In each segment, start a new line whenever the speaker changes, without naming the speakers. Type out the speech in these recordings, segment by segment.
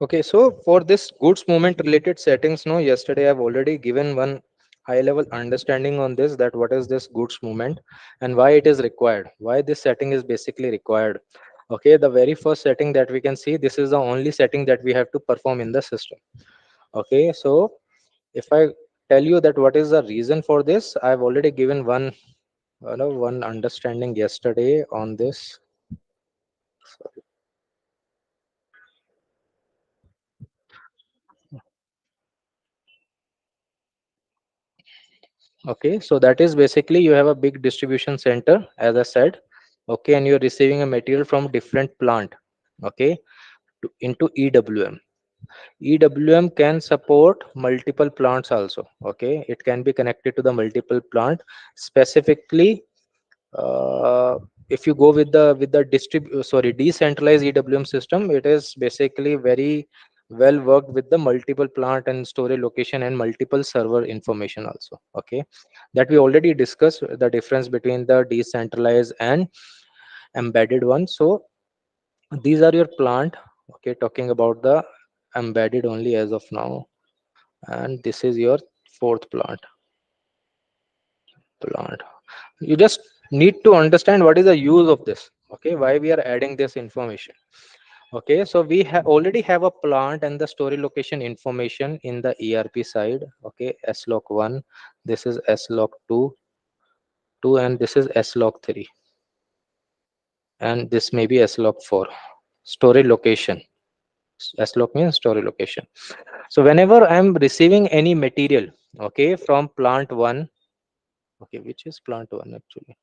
Okay, so for this goods movement related settings, no, yesterday I've already given one high level understanding on this, that what is this goods movement and why it is required, why this setting is basically required. Okay, the very first setting that we can see, this is the only setting that we have to perform in the system. Okay, so if I tell you that what is the reason for this, I've already given one, one understanding yesterday on this. Okay, so that is basically you have a big distribution center, as I said. Okay, and you're receiving a material from different plant. Okay, into EWM. EWM can support multiple plants also. Okay, it can be connected to the multiple plant. Specifically, if you go with the decentralized EWM system, it is basically very well worked with the multiple plant and storage location and multiple server information also. Okay, that we already discussed the difference between the decentralized and embedded one. So these are your plant. Okay, talking about the embedded only as of now, and this is your fourth plant. You just need to understand what is the use of this. Okay, why we are adding this information. Okay, so we already have a plant and the storage location information in the ERP side. Okay, slog 1, this is slog 2, and this is slog 3, and this may be slog 4. Storage location, slog means storage location. So whenever I'm receiving any material, okay, from plant 1, okay, which is plant 1 actually.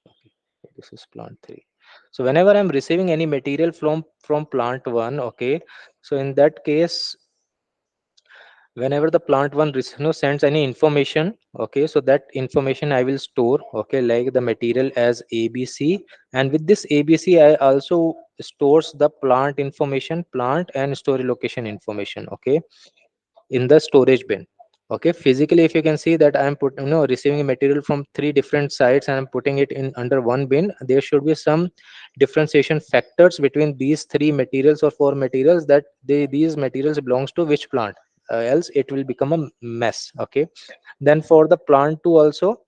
Okay, so this is plant 3. So whenever I'm receiving any material from plant 1, okay, so in that case, whenever the plant 1 sends any information, okay, so that information I will store, okay, like the material as ABC, and with this ABC I also stores the plant information, plant and storage location information, okay, in the storage bin. Okay, physically if you can see that I'm receiving a material from 3 different sites and I'm putting it in under one bin, there should be some differentiation factors between these 3 materials or 4 materials, that these materials belongs to which plant, else it will become a mess. Okay, then for the plant 2 also,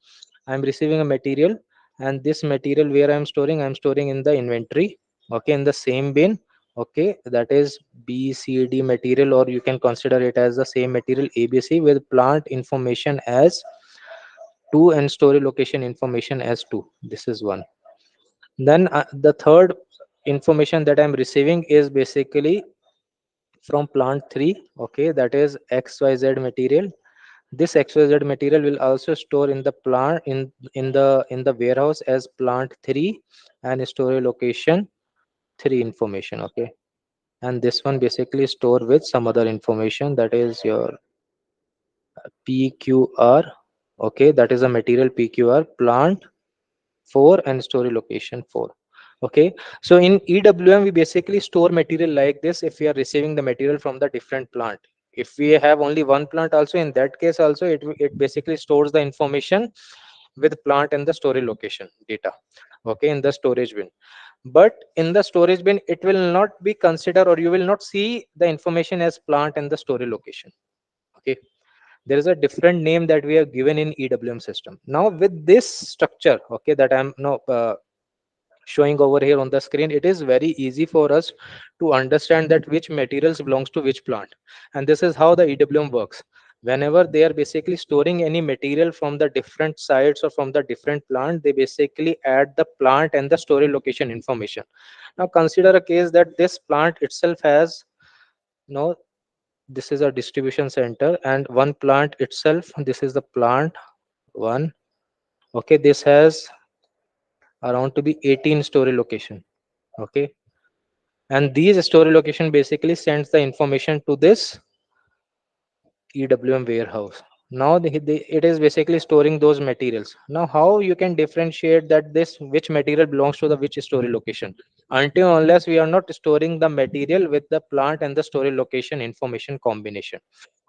I'm receiving a material, and this material where I'm storing in the inventory, okay, in the same bin. Okay, that is BCD material, or you can consider it as the same material ABC with plant information as 2 and storage location information as 2. This is one. Then the third information that I'm receiving is basically from plant 3. Okay, that is XYZ material. This XYZ material will also store in the plant in the warehouse as plant 3 and storage location 3 information. Okay, and this one basically store with some other information, that is your PQR. Okay, that is a material PQR plant 4 and storage location 4. Okay, so in EWM we basically store material like this if we are receiving the material from the different plant. If we have only one plant also, in that case also it basically stores the information with plant and the storage location data, okay, in the storage bin. But in the storage bin it will not be considered, or you will not see the information as plant and the storage location. Okay, there is a different name that we have given in EWM system. Now with this structure, okay, that I'm now showing over here on the screen, it is very easy for us to understand that which materials belongs to which plant. And this is how the EWM works. Whenever they are basically storing any material from the different sites or from the different plant, they basically add the plant and the storage location information. Now consider a case that this plant itself has no, this is a distribution center, and one plant itself, this is the plant 1. Okay, this has around to be 18 storage location. Okay, and these storage location basically sends the information to this EWM warehouse. Now it is basically storing those materials. Now how you can differentiate that this which material belongs to the which storage location, until unless we are not storing the material with the plant and the storage location information combination.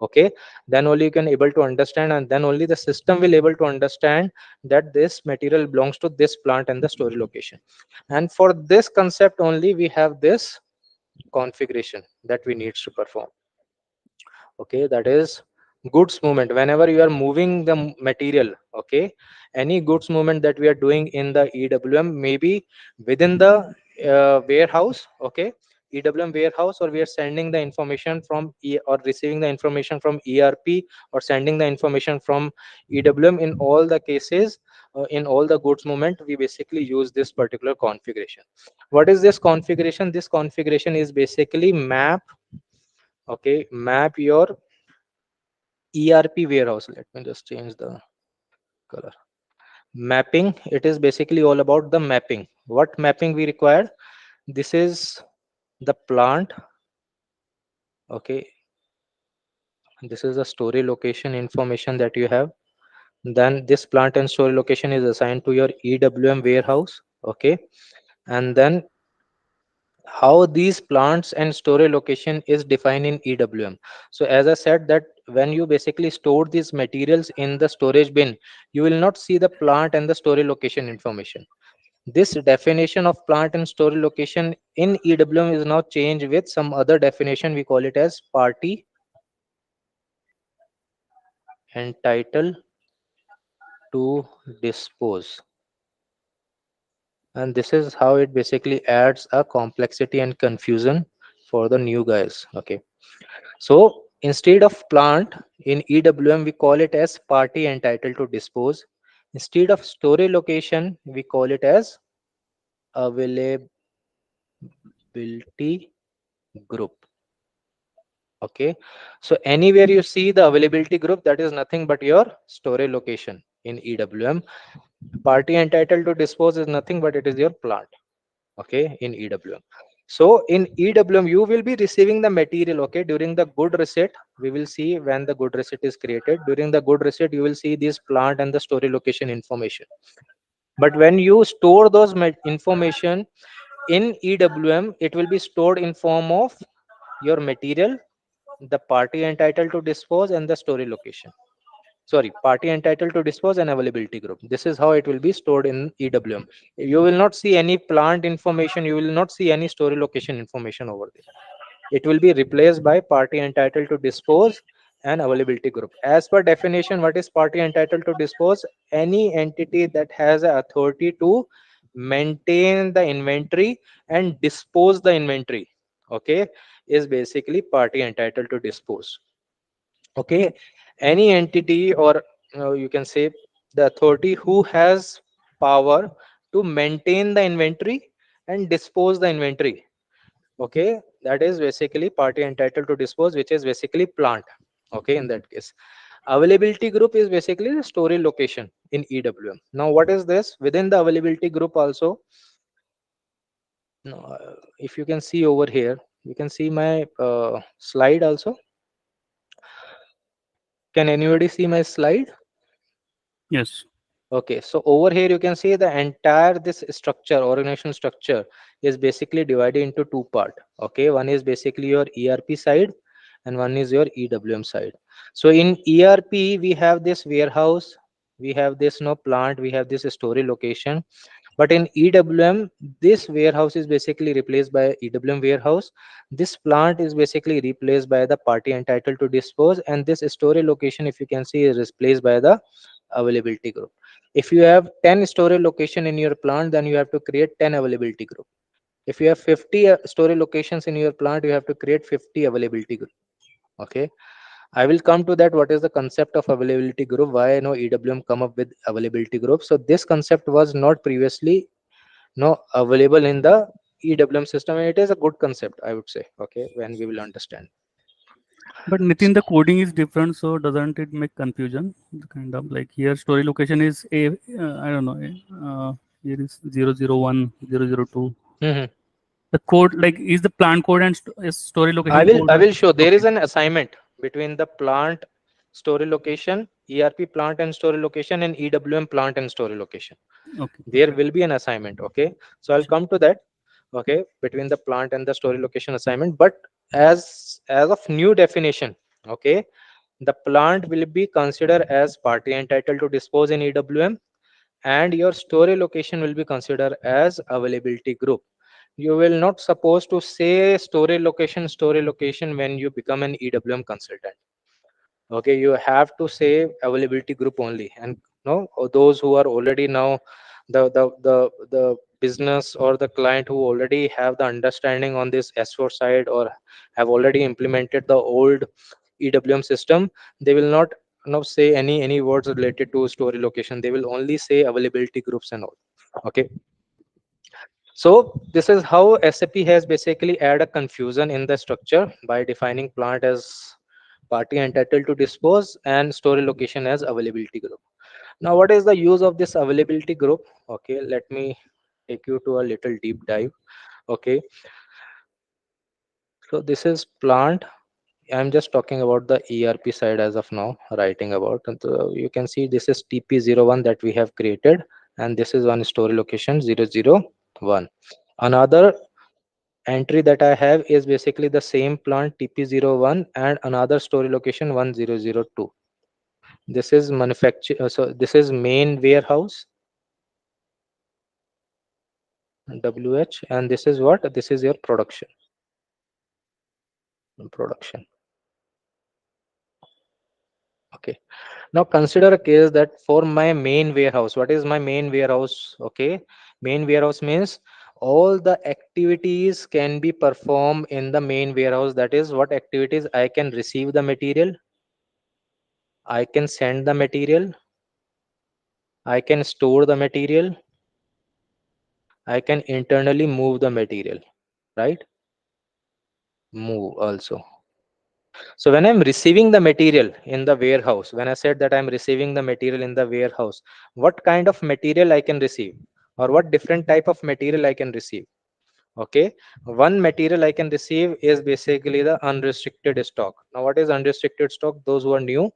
Okay, then only you can able to understand, and then only the system will able to understand that this material belongs to this plant and the storage location. And for this concept only we have this configuration that we need to perform. Okay, that is goods movement. Whenever you are moving the material, okay, any goods movement that we are doing in the EWM, maybe within the warehouse, okay, EWM warehouse, or we are sending the information from or receiving the information from ERP, or sending the information from EWM. In all the cases, in all the goods movement, we basically use this particular configuration. What is this configuration? This configuration is basically map, okay, map your ERP warehouse. Let me just change the color. Mapping, it is basically all about the mapping. What mapping we require? This is the plant, okay. This is the story location information that you have. Then this plant and story location is assigned to your EWM warehouse, okay. And then how these plants and storage location is defined in EWM. So as I said, that when you basically store these materials in the storage bin, you will not see the plant and the storage location information. This definition of plant and storage location in EWM is now changed with some other definition. We call it as party entitled to dispose. And this is how it basically adds a complexity and confusion for the new guys, okay. So instead of plant in EWM, we call it as party entitled to dispose. Instead of storage location, we call it as availability group. Okay. So anywhere you see the availability group, that is nothing but your storage location in EWM. Party entitled to dispose is nothing but it is your plant. Okay, in EWM. So in EWM, you will be receiving the material, okay, during the good receipt. We will see when the good receipt is created. During the good receipt, you will see this plant and the storage location information. But when you store those information in EWM, it will be stored in form of your material, the party entitled to dispose, and the storage location. Sorry, party entitled to dispose and availability group. This is how it will be stored in EWM. You will not see any plant information, you will not see any storage location information over there. It will be replaced by party entitled to dispose and availability group. As per definition, what is party entitled to dispose? Any entity that has a authority to maintain the inventory and dispose the inventory, okay, is basically party entitled to dispose. Okay, any entity, or you can say the authority who has power to maintain the inventory and dispose the inventory, okay, that is basically party entitled to dispose, which is basically plant. Okay, in that case, availability group is basically the storage location in EWM. Now what is this within the availability group also? Now, if you can see over here, you can see my slide also. Can anybody see my slide?
Yes.
Okay, so over here you can see the entire this structure, organization structure, is basically divided into two part. Okay, one is basically your ERP side and one is your EWM side. So in ERP we have this warehouse, we have this no plant, we have this storage location. But in EWM, this warehouse is basically replaced by EWM warehouse. This plant is basically replaced by the party entitled to dispose, and this storage location, if you can see, is replaced by the availability group. If you have 10 storage location in your plant, then you have to create 10 availability group. If you have 50 storage locations in your plant, you have to create 50 availability group. Okay, I will come to that. What is the concept of availability group? Why no EWM come up with availability group? So this concept was not previously no available in the EWM system, and it is a good concept, I would say. Okay, when we will understand.
But Nitin, the coding is different, so doesn't it make confusion? Kind of like here, story location is a, I don't know, here is 001, 002.
Mhm.
The code, like, is the plant code and is story
I
location
will
code?
I will show there
Okay,
is an assignment between the plant story location, ERP plant and story location, and EWM plant and story location.
okay,
There
okay.
will be an assignment. Okay, so I'll
Sure.
come to that. Okay, between the plant and the story location assignment, but as of new definition, okay, the plant will be considered as party entitled to dispose in EWM, and your storage location will be considered as availability group. You will not supposed to say storage location when you become an EWM consultant. Okay, you have to say availability group only. And no, those who are already now the business or the client who already have the understanding on this S4 side, or have already implemented the old EWM system, they will not say any words related to story location. They will only say availability groups and all. Okay, so this is how SAP has basically add a confusion in the structure by defining plant as party entitled to dispose and story location as availability group. Now, what is the use of this availability group? Okay, let me take you to a little deep dive. Okay, so this is plant. I'm just talking about the ERP side as of now, writing about. And you can see this is TP01 that we have created, and this is one story location 001. Another entry that I have is basically the same plant TP01 and another story location 1002. This is manufacture. So this is main warehouse WH, and this is what? This is your production. Production. Okay. Now consider a case that for my main warehouse, what is my main warehouse? Okay. Main warehouse means all the activities can be performed in the main warehouse. That is what activities? I can receive the material, I can send the material, I can store the material, I can internally move the material, right? Move also. So when I'm receiving the material in the warehouse, when I said that I'm receiving the material in the warehouse, what kind of material I can receive, or what different type of material I can receive? Okay, one material I can receive is basically the unrestricted stock. Now, what is unrestricted stock? Those who are new,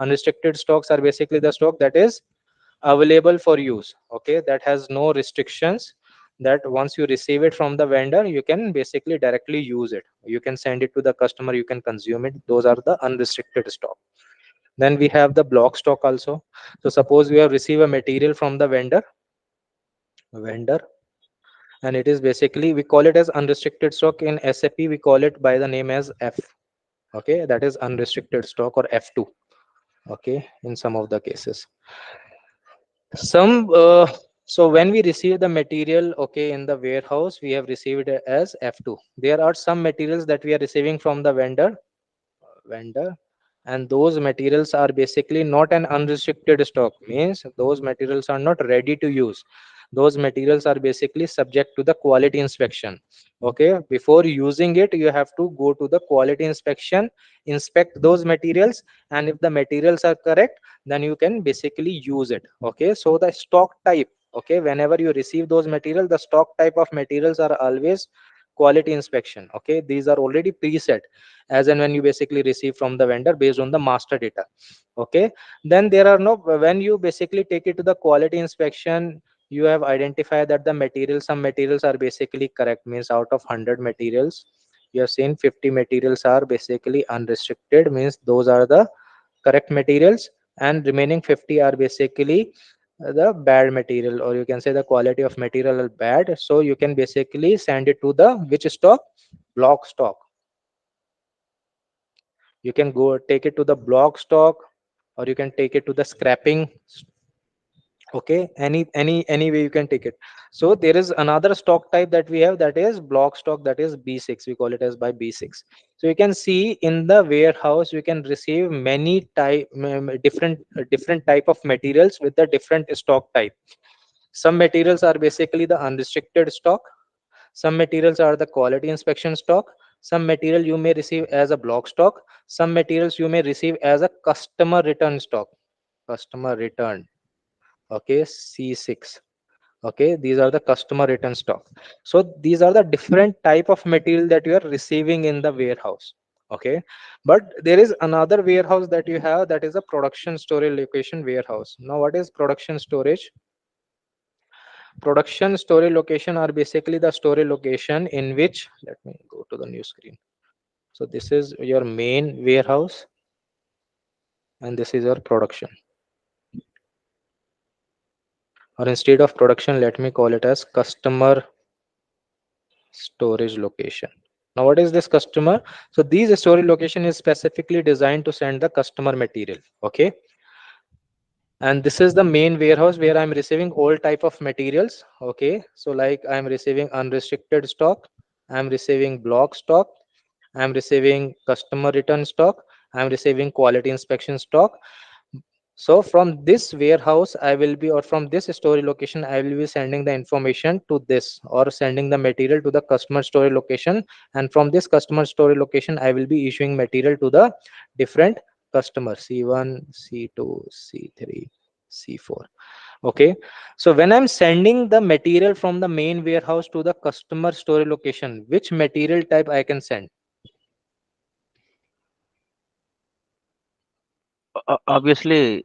unrestricted stocks are basically the stock that is available for use. Okay, that has no restrictions, that once you receive it from the vendor, you can basically directly use it, you can send it to the customer, you can consume it. Those are the unrestricted stock. Then we have the block stock also. So suppose we have received a material from the vendor, and it is basically, we call it as unrestricted stock. In SAP we call it by the name as F. Okay, that is unrestricted stock, or F2. Okay, in some of the cases. Some So when we receive the material, okay, in the warehouse, we have received it as F2. There are some materials that we are receiving from the vendor, and those materials are basically not an unrestricted stock. Means those materials are not ready to use. Those materials are basically subject to the quality inspection. Okay, before using it, you have to go to the quality inspection, inspect those materials, and if the materials are correct, then you can basically use it. Okay, so the stock type, okay, whenever you receive those materials, the stock type of materials are always quality inspection. Okay, these are already preset as and when you basically receive from the vendor based on the master data. Okay, then there are no, when you basically take it to the quality inspection, you have identified that the materials, some materials are basically correct. Means out of 100 materials, you have seen 50 materials are basically unrestricted, means those are the correct materials, and remaining 50 are basically the bad material, or you can say the quality of material are bad. So you can basically send it to the which stock? Block stock. You can go take it to the block stock, or you can take it to the scrapping. Okay, any way you can take it. So there is another stock type that we have, that is block stock, that is B6. We call it as by B6. So you can see in the warehouse you can receive many different type of materials with the different stock type. Some materials are basically the unrestricted stock, some materials are the quality inspection stock, some material you may receive as a block stock, some materials you may receive as a customer return stock. Customer return. Okay, C6. Okay, these are the customer return stock. So these are the different type of material that you are receiving in the warehouse. Okay, but there is another warehouse that you have, that is a production storage location warehouse. Now, what is production storage? Production storage location are basically the storage location in which, let me go to the new screen. So this is your main warehouse, and this is your production. Or instead of production, let me call it as customer storage location. Now what is this customer? So these storage location is specifically designed to send the customer material. Okay, and this is the main warehouse where I'm receiving all type of materials. Okay, so like I'm receiving unrestricted stock, I'm receiving block stock, I'm receiving customer return stock, I'm receiving quality inspection stock. So from this warehouse, I will be, or from this storage location, I will be sending the information to this, or sending the material to the customer storage location. And from this customer storage location, I will be issuing material to the different customers, C1, C2, C3, C4. Okay. So when I'm sending the material from the main warehouse to the customer storage location, which material type I can send?
Obviously,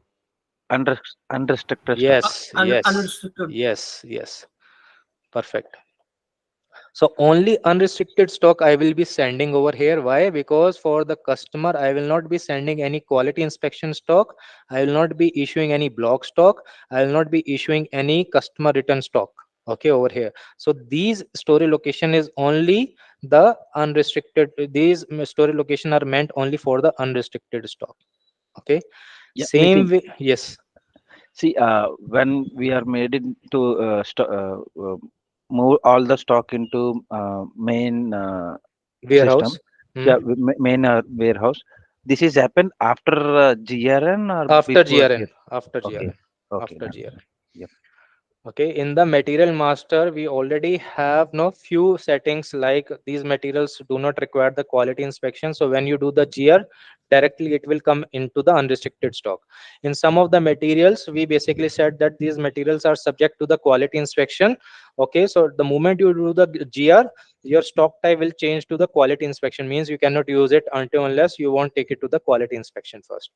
unrestricted stock.
Yes, yes,
Unrestricted.
yes, yes. Perfect. So only unrestricted stock I will be sending over here. Why? Because for the customer, I will not be sending any quality inspection stock. I will not be issuing any block stock. I will not be issuing any customer return stock. Okay, over here. So these storage location is only the unrestricted. These storage location are meant only for the unrestricted stock. Okay.
Yeah,
Same
Nitin.
way. Yes.
See, when we are made into move all the stock into main system,
Warehouse. Hmm.
yeah, main warehouse. This is happened after GRN or
After
before
GRN.
GRN?
After
Okay,
GRN.
okay,
After
that's
GRN.
fine. Yep.
Okay, in the material master, we already have no few settings like these materials do not require the quality inspection. So when you do the GR, directly it will come into the unrestricted stock. In some of the materials, we basically said that these materials are subject to the quality inspection. Okay, so the moment you do the GR, your stock type will change to the quality inspection, means you cannot use it until unless you won't take it to the quality inspection first.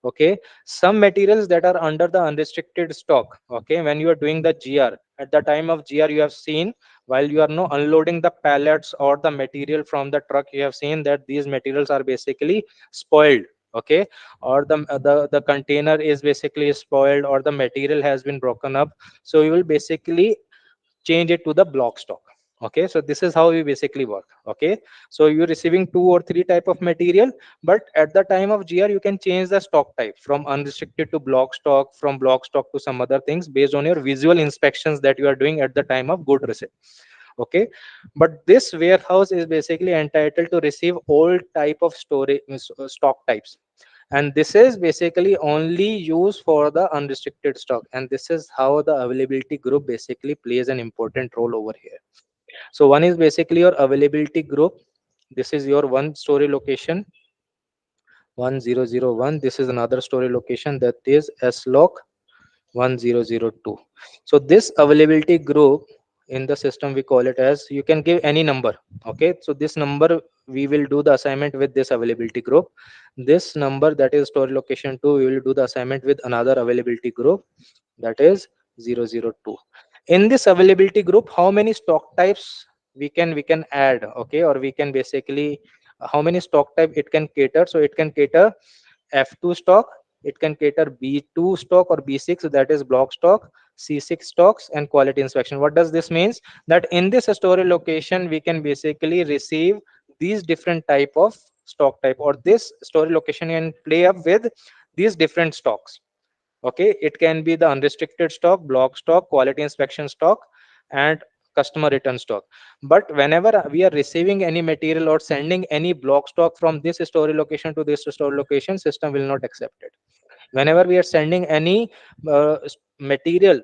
Okay, some materials that are under the unrestricted stock, okay, when you are doing the GR, at the time of GR, you have seen while you are no unloading the pallets or the material from the truck, you have seen that these materials are basically spoiled. Okay, or the container is basically spoiled, or the material has been broken up. So you will basically change it to the block stock. Okay, so this is how we basically work. Okay, so you're receiving two or three type of material, but at the time of GR you can change the stock type from unrestricted to block stock, from block stock to some other things based on your visual inspections that you are doing at the time of good receipt. Okay, but this warehouse is basically entitled to receive all type of storage stock types, and this is basically only used for the unrestricted stock, and this is how the availability group basically plays an important role over here. So one is basically your availability group. This is your one story location 1001. This is another story location, that is sloc 1002. So this availability group, in the system we call it as, you can give any number. Okay, so this number we will do the assignment with this availability group. This number, that is story location 2, we will do the assignment with another availability group, that is 002. In this availability group, how many stock types we can add? Okay, or we can basically, how many stock type it can cater? So it can cater F2 stock, it can cater B2 stock or B6, that is block stock, C6 stocks, and quality inspection. What does this means? That in this storage location we can basically receive these different type of stock type, or this storage location can play up with these different stocks. Okay, it can be the unrestricted stock, block stock, quality inspection stock, and customer return stock. But whenever we are receiving any material or sending any block stock from this storage location to this storage location, system will not accept it. Whenever we are sending any material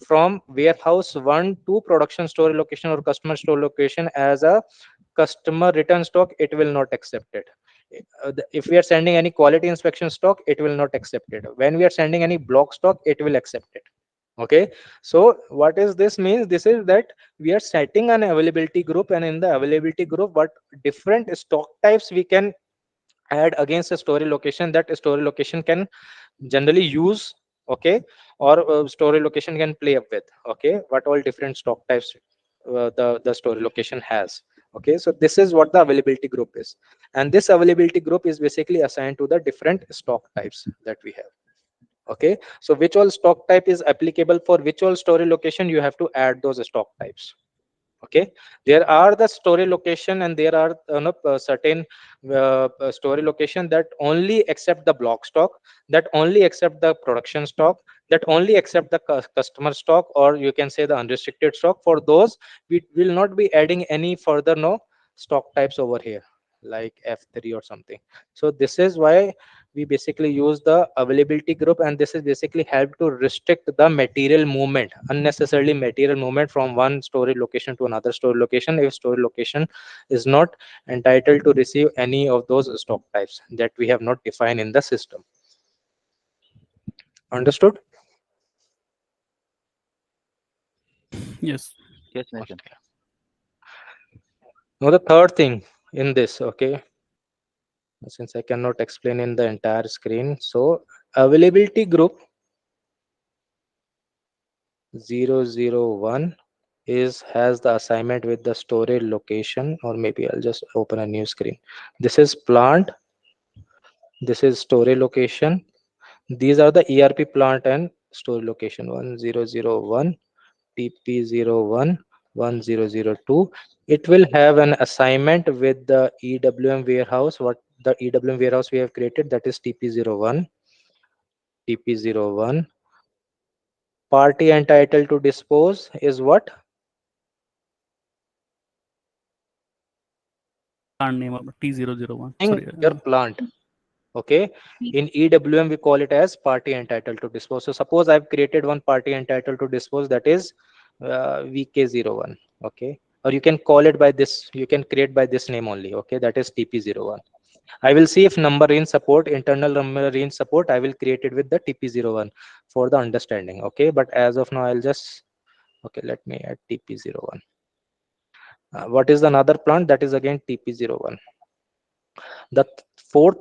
from warehouse 1 to production storage location or customer store location as a customer return stock, it will not accept it. If we are sending any quality inspection stock, it will not accept it. When we are sending any block stock, it will accept it. Okay, so what is this means? This is that we are setting an availability group, and in the availability group, what different stock types we can add against a storage location, that a storage location can generally use. Okay, or storage location can play up with. Okay, what all different stock types the storage location has. Okay, so this is what the availability group is, and this availability group is basically assigned to the different stock types that we have. Okay, so which all stock type is applicable for which all storage location, you have to add those stock types. Okay, there are the story location, and there are certain story location that only accept the block stock, that only accept the production stock, that only accept the customer stock, or you can say the unrestricted stock. For those, we will not be adding any further no stock types over here like F3 or something. So this is why we basically use the availability group, and this is basically help to restrict the material movement, unnecessarily material movement from one storage location to another storage location, if storage location is not entitled to receive any of those stock types that we have not defined in the system. Understood?
Yes.
Yes, Nathan.
Okay. Now the third thing in this, okay, since I cannot explain in the entire screen, so availability group 001 is has the assignment with the storage location, or maybe I'll just open a new screen. This is plant, this is storage location. These are the ERP plant and storage location 1001, TP01, 1002. It will have an assignment with the EWM warehouse. What the EWM warehouse we have created, that is TP01, TP01. Party entitled to dispose is what?
Plant name of T001.
In
Sorry.
your plant. Okay, in EWM we call it as party entitled to dispose. So suppose I've created one party entitled to dispose, that is VK01. Okay, or you can call it by this, you can create by this name only. Okay, that is TP01. I will see if number range support, internal number range support, I will create it with the TP01 for the understanding. Okay, but as of now I'll just, okay, let me add TP01. What is the another plant? That is again TP01. The fourth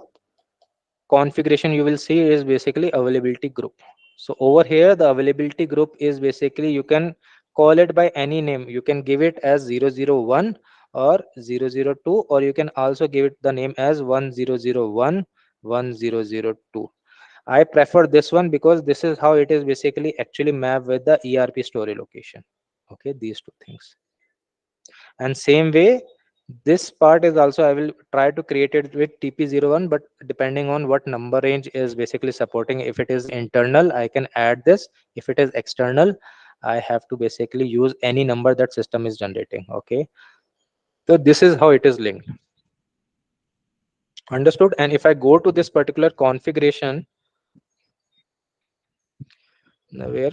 configuration you will see is basically availability group. So over here the availability group is basically, you can call it by any name. You can give it as 001 or 002, or you can also give it the name as 1001, 1002. I prefer this one because this is how it is basically actually mapped with the ERP story location. Okay, these two things. And same way, this part is also, I will try to create it with TP01, but depending on what number range is basically supporting. If it is internal, I can add this. If it is external, I have to basically use any number that system is generating. Okay, so this is how it is linked. Understood? And if I go to this particular configuration, now where